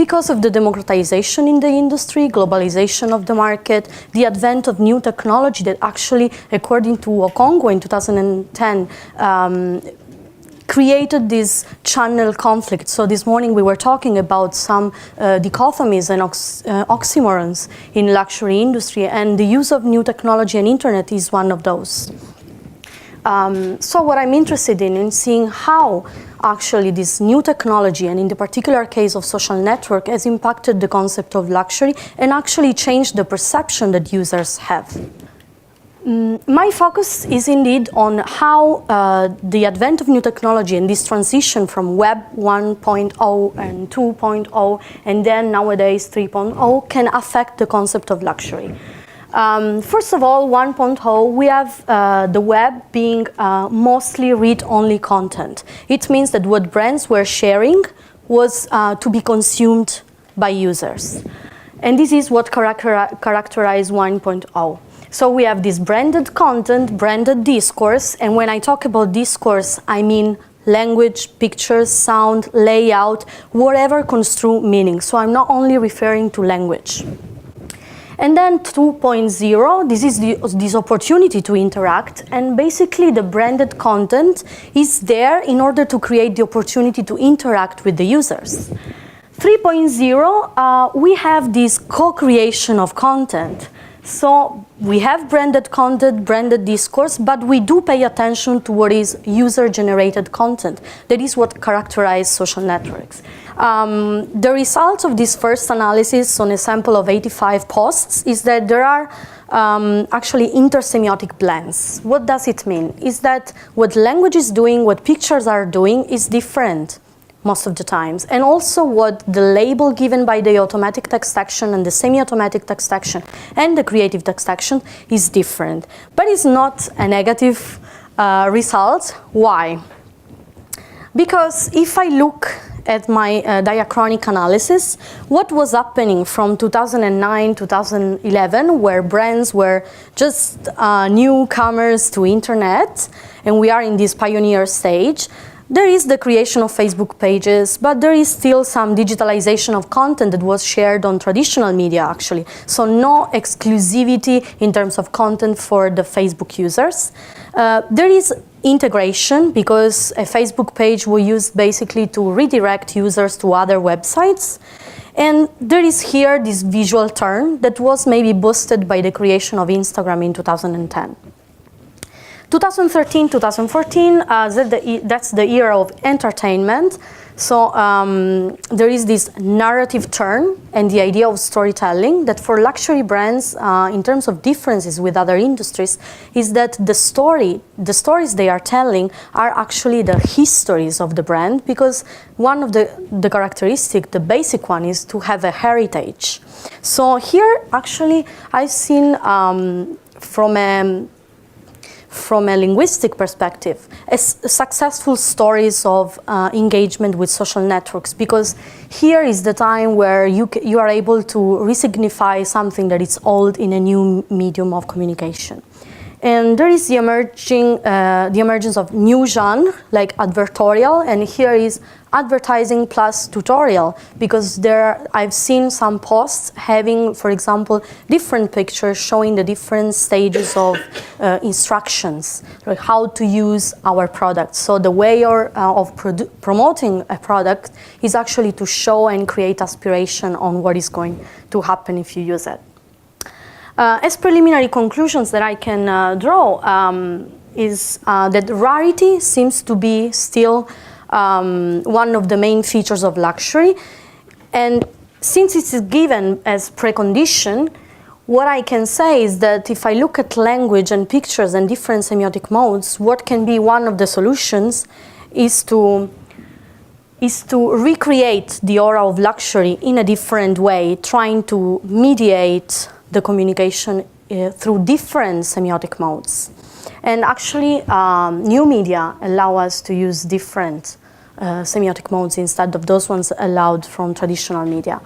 because of the democratization in the industry, globalization of the market, the advent of new technology that actually, according to Okongo in 2010, created this channel conflict. So this morning we were talking about some dichotomies and oxymorons in luxury industry, and the use of new technology and internet is one of those. So what I'm interested in seeing how actually this new technology, and in the particular case of social network, has impacted the concept of luxury and actually changed the perception that users have. My focus is indeed on how the advent of new technology and this transition from Web 1.0 and 2.0 and then nowadays 3.0 can affect the concept of luxury. First of all, 1.0, we have the web being mostly read-only content. It means that what brands were sharing was to be consumed by users. And this is what characterized 1.0. So we have this branded content, branded discourse, and when I talk about discourse, I mean language, pictures, sound, layout, whatever construe meaning. So I'm not only referring to language. And then 2.0, this is this opportunity to interact, and basically the branded content is there in order to create the opportunity to interact with the users. 3.0, we have this co-creation of content. So we have branded content, branded discourse, but we do pay attention to what is user-generated content. That is what characterizes social networks. The result of this first analysis on a sample of 85 posts is that there are actually intersemiotic blends. What does it mean? Is that what language is doing, what pictures are doing is different most of the times. And also what the label given by the automatic text action and the semi-automatic text action and the creative text action is different. But it's not a negative result. Why? Because if I look at my diachronic analysis, what was happening from 2009, 2011, where brands were just newcomers to internet, and we are in this pioneer stage, there is the creation of Facebook pages, but there is still some digitalization of content that was shared on traditional media, actually. So no exclusivity in terms of content for the Facebook users. There is integration, because a Facebook page was used basically to redirect users to other websites. And there is here this visual turn that was maybe boosted by the creation of Instagram in 2010. 2013, 2014, that's the era of entertainment. So there is this narrative turn and the idea of storytelling that for luxury brands, in terms of differences with other industries, is that the stories they are telling are actually the histories of the brand, because one of the characteristics, the basic one, is to have a heritage. So here, actually, I've seen from a linguistic perspective, successful stories of engagement with social networks, because here is the time where you are able to resignify something that is old in a new medium of communication. And there is the emergence of new genre, like advertorial, and here is advertising plus tutorial, because I've seen some posts having, for example, different pictures showing the different stages of instructions, like how to use our product. So the way of promoting a product is actually to show and create aspiration on what is going to happen if you use it. As preliminary conclusions that I can draw is that rarity seems to be still one of the main features of luxury. And since it is given as precondition, what I can say is that if I look at language and pictures and different semiotic modes, what can be one of the solutions is to recreate the aura of luxury in a different way, trying to mediate the communication through different semiotic modes. And actually, new media allow us to use different semiotic modes instead of those ones allowed from traditional media.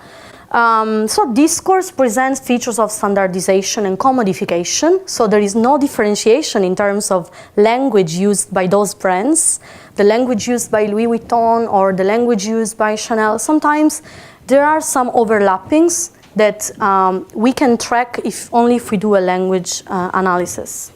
So discourse presents features of standardization and commodification. So there is no differentiation in terms of language used by those brands, the language used by Louis Vuitton or the language used by Chanel. Sometimes there are some overlappings that we can track if we do a language analysis.